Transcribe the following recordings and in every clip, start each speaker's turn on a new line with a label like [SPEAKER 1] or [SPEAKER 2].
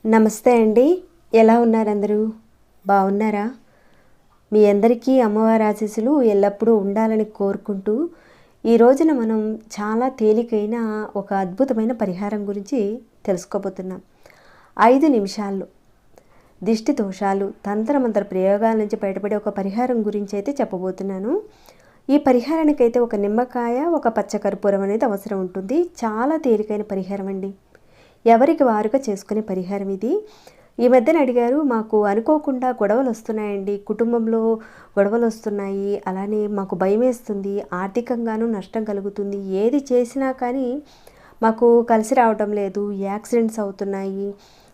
[SPEAKER 1] నమస్తే అండి. ఎలా ఉన్నారు అందరూ? బాగున్నారా? మీ అందరికీ అమ్మవారి ఆశీస్సులు ఎల్లప్పుడూ ఉండాలని కోరుకుంటూ ఈ రోజున మనం చాలా తేలికైన ఒక అద్భుతమైన పరిహారం గురించి తెలుసుకోబోతున్నాం. 5 నిమిషాల్లో దిష్టి దోషాలు, తంత్రమంత్ర ప్రయోగాల నుంచి బయటపడే ఒక పరిహారం గురించి అయితే చెప్పబోతున్నాను. ఈ పరిహారానికైతే ఒక నిమ్మకాయ, ఒక పచ్చకర్పూరం అనేది అవసరం ఉంటుంది. చాలా తేలికైన పరిహారం అండి. ఎవరికి వారుగా చేసుకునే పరిహారం ఇది. ఈ మధ్యన అడిగారు, మాకు అనుకోకుండా గొడవలు వస్తున్నాయండి, కుటుంబంలో గొడవలు వస్తున్నాయి, అలానే మాకు భయం వేస్తుంది, ఆర్థికంగానూ నష్టం కలుగుతుంది, ఏది చేసినా కానీ మాకు కలిసి రావటం లేదు, యాక్సిడెంట్స్ అవుతున్నాయి,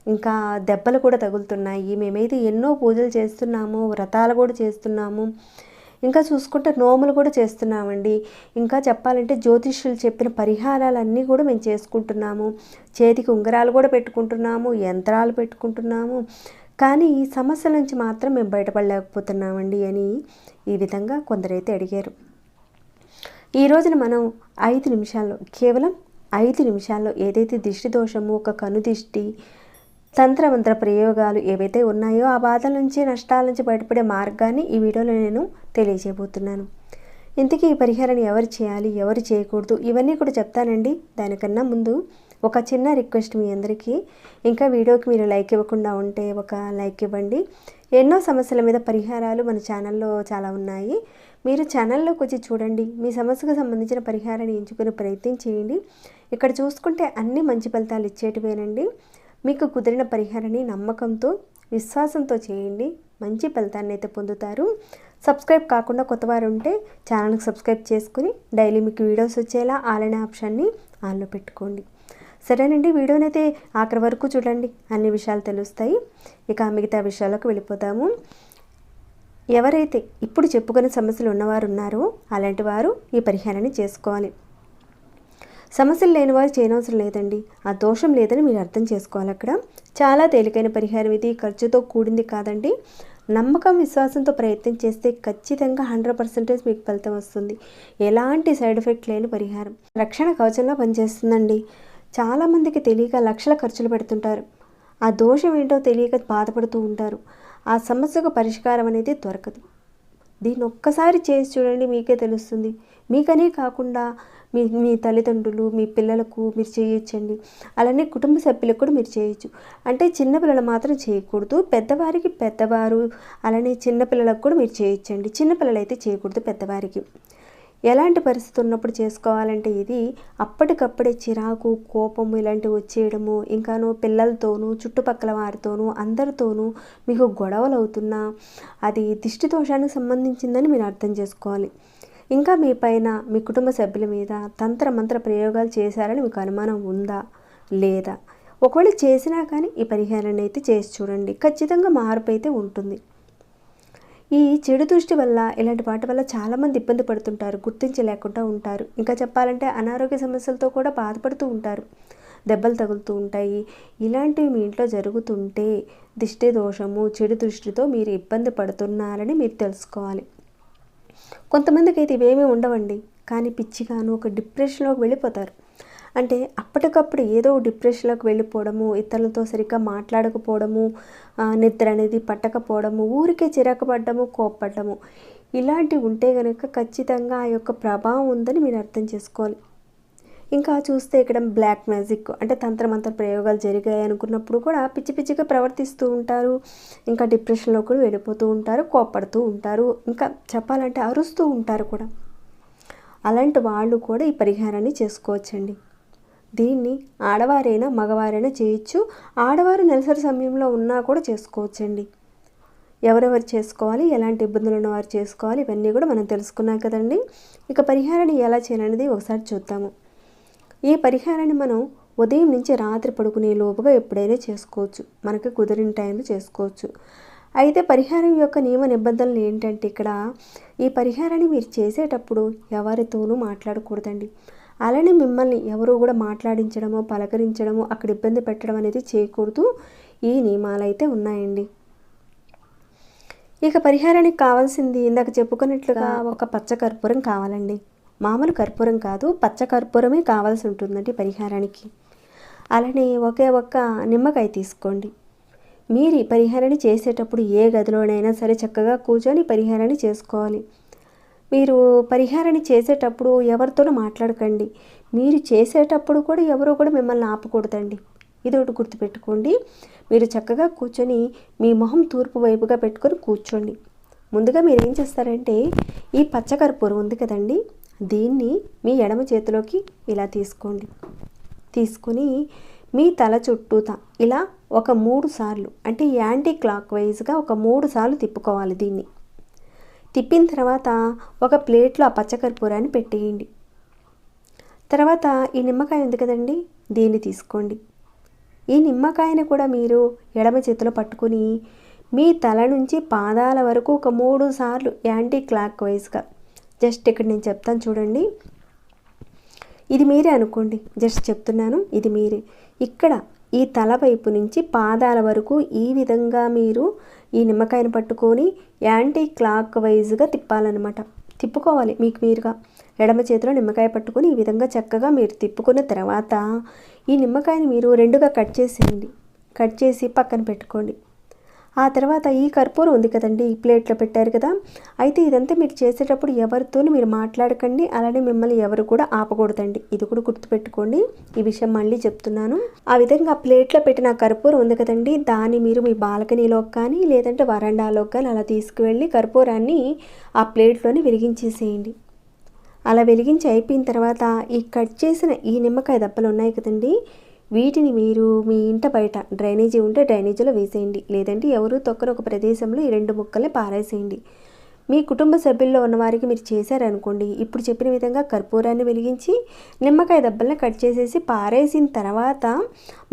[SPEAKER 1] ఇంకా దెబ్బలు కూడా తగులుతున్నాయి, మేమైతే ఎన్నో పూజలు చేస్తున్నాము, వ్రతాలు కూడా చేస్తున్నాము, ఇంకా చూసుకుంటే నోములు కూడా చేస్తున్నామండి, ఇంకా చెప్పాలంటే జ్యోతిష్యులు చెప్పిన పరిహారాలన్నీ కూడా మేము చేసుకుంటున్నాము, చేతికి ఉంగరాలు కూడా పెట్టుకుంటున్నాము, యంత్రాలు పెట్టుకుంటున్నాము, కానీ ఈ సమస్యల నుంచి మాత్రం మేము బయటపడలేకపోతున్నామండి అని ఈ విధంగా కొందరైతే అడిగారు. ఈ రోజున మనం 5 నిమిషాల్లో, కేవలం 5 నిమిషాల్లో ఏదైతే దిష్టి దోషము, ఒక కనుదిష్టి, తంత్రమంత్ర ప్రయోగాలు ఏవైతే ఉన్నాయో ఆ బాధల నుంచి, నష్టాల నుంచి బయటపడే మార్గాన్ని ఈ వీడియోలో నేను తెలియజేయబోతున్నాను. ఇంతకీ ఈ పరిహారాన్ని ఎవరు చేయాలి, ఎవరు చేయకూడదు, ఇవన్నీ కూడా చెప్తానండి. దానికన్నా ముందు ఒక చిన్న రిక్వెస్ట్ మీ అందరికీ, ఇంకా వీడియోకి మీరు లైక్ ఇవ్వకుండా ఉంటే ఒక లైక్ ఇవ్వండి. ఎన్నో సమస్యల మీద పరిహారాలు మన ఛానల్లో చాలా ఉన్నాయి. మీరు ఛానల్లోకి వచ్చి చూడండి, మీ సమస్యకు సంబంధించిన పరిహారాన్ని ఎంచుకునే ప్రయత్నం చేయండి. ఇక్కడ చూసుకుంటే అన్ని మంచి ఫలితాలు ఇచ్చేటివేనండి. మీకు కుదిరిన పరిహారాన్ని నమ్మకంతో, విశ్వాసంతో చేయండి, మంచి ఫలితాన్ని అయితే పొందుతారు. సబ్స్క్రైబ్ కాకుండా కొత్తవారు ఉంటే ఛానల్కి సబ్స్క్రైబ్ చేసుకుని డైలీ మీకు వీడియోస్ వచ్చేలా ఆల్ అనే ఆప్షన్ని ఆన్లో పెట్టుకోండి. సరేనండి, వీడియోని అయితే ఆఖరి వరకు చూడండి, అన్ని విషయాలు తెలుస్తాయి. ఇక మిగతా విషయాలకు వెళ్ళిపోతాము. ఎవరైతే ఇప్పుడు చెప్పుకునే సమస్యలు ఉన్నవారు ఉన్నారో అలాంటి వారు ఈ పరిహారాన్ని చేసుకోవాలి. సమస్యలు లేని వారు చేయనవసరం లేదండి. ఆ దోషం లేదని మీరు అర్థం చేసుకోవాలి. అక్కడ చాలా తేలికైన పరిహారం ఇది, ఖర్చుతో కూడింది కాదండి. నమ్మకం, విశ్వాసంతో ప్రయత్నం చేస్తే ఖచ్చితంగా 100% మీకు ఫలితం వస్తుంది. ఎలాంటి సైడ్ ఎఫెక్ట్ లేని పరిహారం, రక్షణ కవచంలో పనిచేస్తుందండి. చాలామందికి తెలియక లక్షల ఖర్చులు పెడుతుంటారు, ఆ దోషం ఏంటో తెలియక బాధపడుతూ ఉంటారు. ఆ సమస్యకు పరిష్కారం అనేది దొరకదు. దీన్ని ఒక్కసారి చేసి చూడండి, మీకే తెలుస్తుంది. మీకనే కాకుండా మీ తల్లిదండ్రులు, మీ పిల్లలకు మీరు చేయొచ్చండి. అలానే కుటుంబ సభ్యులకు కూడా మీరు చేయొచ్చు. అంటే చిన్నపిల్లలు మాత్రం చేయకూడదు, పెద్దవారికి పెద్దవారు, అలానే చిన్నపిల్లలకు కూడా మీరు చేయొచ్చండి. చిన్నపిల్లలు అయితే చేయకూడదు, పెద్దవారికి. ఎలాంటి పరిస్థితి ఉన్నప్పుడు చేసుకోవాలంటే ఇది అప్పటికప్పుడే చిరాకు, కోపము ఇలాంటివి వచ్చేయడము, ఇంకాను పిల్లలతోనూ, చుట్టుపక్కల వారితోనూ, అందరితోనూ మీకు గొడవలు అవుతున్నా అది దిష్టి దోషానికి సంబంధించిందని మీరు అర్థం చేసుకోవాలి. ఇంకా మీ పైన, మీ కుటుంబ సభ్యుల మీద తంత్రమంత్ర ప్రయోగాలు చేశారని మీకు అనుమానం ఉందా లేదా? ఒకవేళ చేసినా కానీ ఈ పరిహారాన్ని అయితే చేసి చూడండి, ఖచ్చితంగా మార్పు అయితే ఉంటుంది. ఈ చెడు దృష్టి వల్ల, ఇలాంటి వాటి వల్ల చాలామంది ఇబ్బంది పడుతుంటారు, గుర్తించలేకుండా ఉంటారు. ఇంకా చెప్పాలంటే అనారోగ్య సమస్యలతో కూడా బాధపడుతూ ఉంటారు, దెబ్బలు తగులుతూ ఉంటాయి. ఇలాంటివి మీ ఇంట్లో జరుగుతుంటే దిష్టి దోషము, చెడు దృష్టితో మీరు ఇబ్బంది పడుతున్నారని మీరు తెలుసుకోవాలి. కొంతమందికి అయితే ఇవేమీ ఉండవండి, కానీ పిచ్చిగాను ఒక డిప్రెషన్లోకి వెళ్ళిపోతారు. అంటే అప్పటికప్పుడు ఏదో డిప్రెషన్లోకి వెళ్ళిపోవడము, ఇతరులతో సరిగ్గా మాట్లాడకపోవడము, నిద్ర అనేది పట్టకపోవడము, ఊరికే చిరాకు పడ్డము, కోప్పడ్డము, ఇలాంటివి ఉంటే కనుక ఖచ్చితంగా ఆ యొక్క ప్రభావం ఉందని మీరు అర్థం చేసుకోవాలి. ఇంకా చూస్తే ఇక్కడ బ్లాక్ మ్యాజిక్ అంటే తంత్రమంత్ర ప్రయోగాలు జరిగాయి అనుకున్నప్పుడు కూడా పిచ్చి పిచ్చిగా ప్రవర్తిస్తూ ఉంటారు, ఇంకా డిప్రెషన్లో కూడా వెళ్ళిపోతూ ఉంటారు, కోప్పడుతూ ఉంటారు, ఇంకా చెప్పాలంటే అరుస్తూ ఉంటారు కూడా. అలాంటి వాళ్ళు కూడా ఈ పరిహారాన్ని చేసుకోవచ్చండి. దీన్ని ఆడవారైనా మగవారైనా చేయొచ్చు. ఆడవారు నెలసరి సమయంలో ఉన్నా కూడా చేసుకోవచ్చండి. ఎవరెవరు చేసుకోవాలి, ఎలాంటి ఇబ్బందులు ఉన్నవారు చేసుకోవాలి, ఇవన్నీ కూడా మనం తెలుసుకున్నాం కదండి. ఇక పరిహారాన్ని ఎలా చేయాలనేది ఒకసారి చూద్దాము. ఈ పరిహారాన్ని మనం ఉదయం నుంచి రాత్రి పడుకునే లోపుగా ఎప్పుడైనా చేసుకోవచ్చు, మనకి కుదిరిన టైంలో చేసుకోవచ్చు. అయితే పరిహారం యొక్క నియమ నిబంధనలు ఏంటంటే ఇక్కడ ఈ పరిహారాన్ని మీరు చేసేటప్పుడు ఎవరితోనూ మాట్లాడకూడదండి. అలానే మిమ్మల్ని ఎవరు కూడా మాట్లాడించడమో, పలకరించడమో, అక్కడ ఇబ్బంది పెట్టడం అనేది చేయకూడదు. ఈ నియమాలు అయితే ఉన్నాయండి. ఇక పరిహారానికి కావాల్సింది ఇందాక చెప్పుకున్నట్లుగా ఒక పచ్చ కర్పూరం కావాలండి. మామూలు కర్పూరం కాదు, పచ్చ కర్పూరమే కావాల్సి ఉంటుందండి పరిహారానికి. అలానే ఒకే ఒక్క నిమ్మకాయ తీసుకోండి. మీరు ఈ పరిహారాన్ని చేసేటప్పుడు ఏ గదిలోనైనా సరే చక్కగా కూర్చొని పరిహారాన్ని చేసుకోవాలి. మీరు పరిహారాన్ని చేసేటప్పుడు ఎవరితోనూ మాట్లాడకండి. మీరు చేసేటప్పుడు కూడా ఎవరో కూడా మిమ్మల్ని ఆపకూడదండి. ఇది ఒకటి గుర్తుపెట్టుకోండి. మీరు చక్కగా కూర్చొని మీ మొహం తూర్పు వైపుగా పెట్టుకొని కూర్చోండి. ముందుగా మీరు ఏం చేస్తారంటే ఈ పచ్చకర్పూరం ఉంది కదండి, దీన్ని మీ ఎడమ చేతిలోకి ఇలా తీసుకోండి. తీసుకుని మీ తల చుట్టూతా ఇలా ఒక 3 సార్లు, అంటే యాంటీ క్లాక్ వైజ్గా ఒక 3 సార్లు తిప్పుకోవాలి. దీన్ని తిప్పిన తర్వాత ఒక ప్లేట్లో ఆ పచ్చకర్పూరాన్ని పెట్టేయండి. తర్వాత ఈ నిమ్మకాయ ఉంది కదండి, దీన్ని తీసుకోండి. ఈ నిమ్మకాయని కూడా మీరు ఎడమ చేతిలో పట్టుకుని మీ తల నుంచి పాదాల వరకు ఒక 3 సార్లు యాంటీ క్లాక్ వైజ్గా, జస్ట్ ఇక్కడ నేను చెప్తాను చూడండి, ఇది మీరే అనుకోండి, జస్ట్ చెప్తున్నాను, ఇది మీరే. ఇక్కడ ఈ తల వైపు నుంచి పాదాల వరకు ఈ విధంగా మీరు ఈ నిమ్మకాయను పట్టుకొని యాంటీ క్లాక్ వైజ్గా తిప్పాలన్నమాట. తిప్పుకోవాలి మీకు మీరుగా. ఎడమ చేతిలో నిమ్మకాయ పట్టుకొని ఈ విధంగా చక్కగా మీరు తిప్పుకున్న తర్వాత ఈ నిమ్మకాయని మీరు 2గా కట్ చేసేయండి. కట్ చేసి పక్కన పెట్టుకోండి. ఆ తర్వాత ఈ కర్పూరం ఉంది కదండి, ఈ ప్లేట్లో పెట్టారు కదా, అయితే ఇదంతా మీరు చేసేటప్పుడు ఎవరితోనూ మీరు మాట్లాడకండి. అలానే మిమ్మల్ని ఎవరు కూడా ఆపకూడదండి. ఇది కూడా గుర్తుపెట్టుకోండి. ఈ విషయం మళ్ళీ చెప్తున్నాను. ఆ విధంగా ప్లేట్లో పెట్టిన కర్పూరం ఉంది కదండి, దాన్ని మీరు మీ బాల్కనీలోకి కానీ లేదంటే వరండాలోకి కానీ అలా తీసుకువెళ్ళి కర్పూరాన్ని ఆ ప్లేట్లోని వెలిగించేసేయండి. అలా వెలిగించి అయిపోయిన తర్వాత ఈ కట్ చేసిన ఈ నిమ్మకాయ దప్పలు ఉన్నాయి కదండి, వీటిని మీరు మీ ఇంట బయట డ్రైనేజీ ఉంటే డ్రైనేజీలో వేసేయండి. లేదంటే ఎవరు తొక్కని ఒక ప్రదేశంలో ఈ 2 ముక్కల్ని పారేసేయండి. మీ కుటుంబ సభ్యుల్లో ఉన్నవారికి మీరు చేశారనుకోండి, ఇప్పుడు చెప్పిన విధంగా కర్పూరాన్ని వెలిగించి నిమ్మకాయ దబ్బల్ని కట్ చేసేసి పారేసిన తర్వాత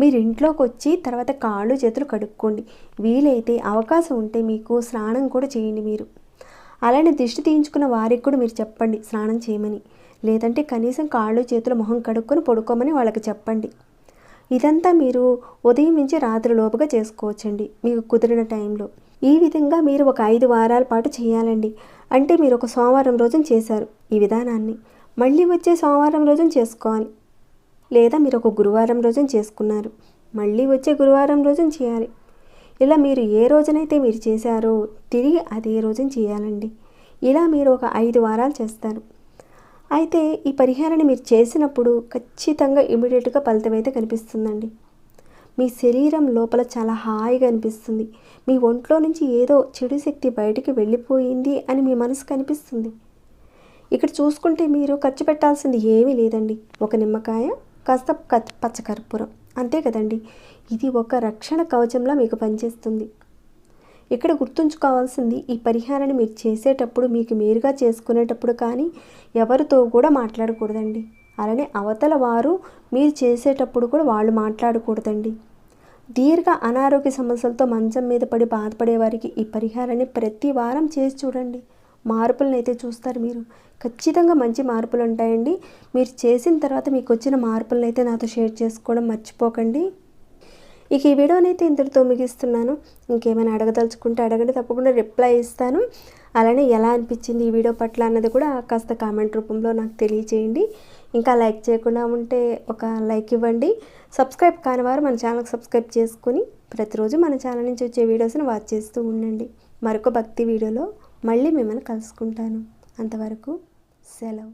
[SPEAKER 1] మీరు ఇంట్లోకి వచ్చి తర్వాత కాళ్ళు చేతులు కడుక్కోండి. వీలైతే అవకాశం ఉంటే మీకు స్నానం కూడా చేయండి మీరు. అలానే దిష్టి తీయించుకున్న వారికి కూడా మీరు చెప్పండి స్నానం చేయమని. లేదంటే కనీసం కాళ్ళు చేతులు మొహం కడుక్కొని పడుకోమని వాళ్ళకి చెప్పండి. ఇదంతా మీరు ఉదయం నుంచి రాత్రి లోపుగా చేసుకోవచ్చండి, మీకు కుదిరిన టైంలో. ఈ విధంగా మీరు ఒక 5 వారాల పాటు చేయాలండి. అంటే మీరు ఒక సోమవారం రోజున చేశారు ఈ విధానాన్ని, మళ్ళీ వచ్చే సోమవారం రోజున చేసుకోవాలి. లేదా మీరు ఒక గురువారం రోజున చేసుకున్నారు, మళ్ళీ వచ్చే గురువారం రోజున చేయాలి. ఇలా మీరు ఏ రోజునైతే మీరు చేశారో తిరిగి అదే రోజున చేయాలండి. ఇలా మీరు ఒక 5 వారాలు చేస్తారు. అయితే ఈ పరిహారాన్ని మీరు చేసినప్పుడు ఖచ్చితంగా ఇమీడియట్గా ఫలితం అయితే కనిపిస్తుందండి. మీ శరీరం లోపల చాలా హాయిగా అనిపిస్తుంది. మీ ఒంట్లో నుంచి ఏదో చెడు శక్తి బయటికి వెళ్ళిపోయింది అని మీ మనసుకు అనిపిస్తుంది. ఇక్కడ చూసుకుంటే మీరు ఖర్చు పెట్టాల్సింది ఏమీ లేదండి. ఒక నిమ్మకాయ, కాస్త పచ్చకర్పూరం, అంతే కదండి. ఇది ఒక రక్షణ కవచంలా మీకు పనిచేస్తుంది. ఇక్కడ గుర్తుంచుకోవాల్సింది, ఈ పరిహారాన్ని మీరు చేసేటప్పుడు మీకు మీరుగా చేసుకునేటప్పుడు కానీ ఎవరితో కూడా మాట్లాడకూడదండి. అలానే అవతల వారు మీరు చేసేటప్పుడు కూడా వాళ్ళు మాట్లాడకూడదండి. దీర్ఘ అనారోగ్య సమస్యలతో మంచం మీద పడి బాధపడే వారికి ఈ పరిహారాన్ని ప్రతి వారం చేసి చూడండి. మార్పులను అయితే చూస్తారు మీరు. ఖచ్చితంగా మంచి మార్పులు ఉంటాయండి. మీరు చేసిన తర్వాత మీకు వచ్చిన మార్పులను అయితే నాతో షేర్ చేసుకోవడం మర్చిపోకండి. ఇక ఈ వీడియోనైతే ఇంతటితో ముగిస్తున్నాను. ఇంకేమైనా అడగదలుచుకుంటే అడగండి, తప్పకుండా రిప్లై ఇస్తాను. అలానే ఎలా అనిపించింది ఈ వీడియో పట్ల అన్నది కూడా కాస్త కామెంట్ రూపంలో నాకు తెలియజేయండి. ఇంకా లైక్ చేయకుండా ఉంటే ఒక లైక్ ఇవ్వండి. సబ్స్క్రైబ్ కాని వారు మన ఛానల్కి సబ్స్క్రైబ్ చేసుకుని ప్రతిరోజు మన ఛానల్ నుంచి వచ్చే వీడియోస్ని వాచ్ చేస్తూ ఉండండి. మరొక భక్తి వీడియోలో మళ్ళీ మిమ్మల్ని కలుసుకుంటాను. అంతవరకు సెలవు.